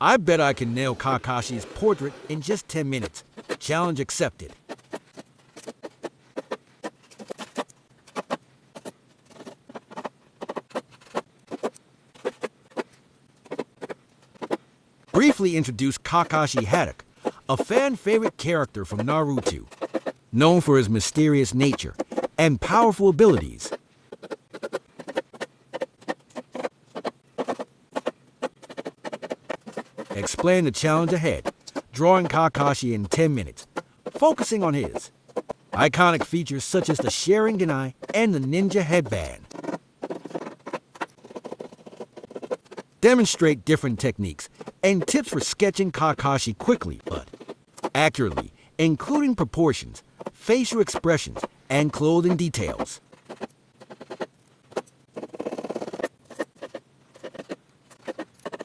I bet I can nail Kakashi's portrait in just 10 minutes. Challenge accepted. Briefly introduce Kakashi Haddock, a fan-favorite character from Naruto, known for his mysterious nature and powerful abilities. Explain the challenge ahead, drawing Kakashi in 10 minutes, focusing on his iconic features such as the Sharingan eye and the ninja headband. Demonstrate different techniques and tips for sketching Kakashi quickly but accurately, including proportions, facial expressions, and clothing details.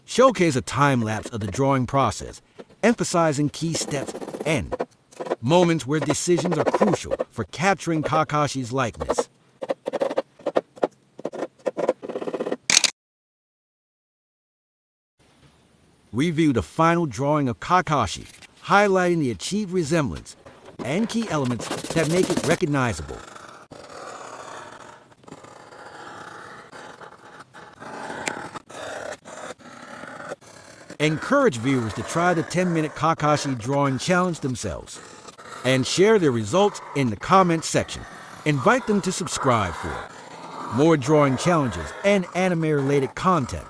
Showcase a time-lapse of the drawing process, emphasizing key steps and moments where decisions are crucial for capturing Kakashi's likeness. Review the final drawing of Kakashi, highlighting the achieved resemblance and key elements that make it recognizable. Encourage viewers to try the 10-minute Kakashi drawing challenge themselves and share their results in the comments section. Invite them to subscribe for more drawing challenges and anime-related content.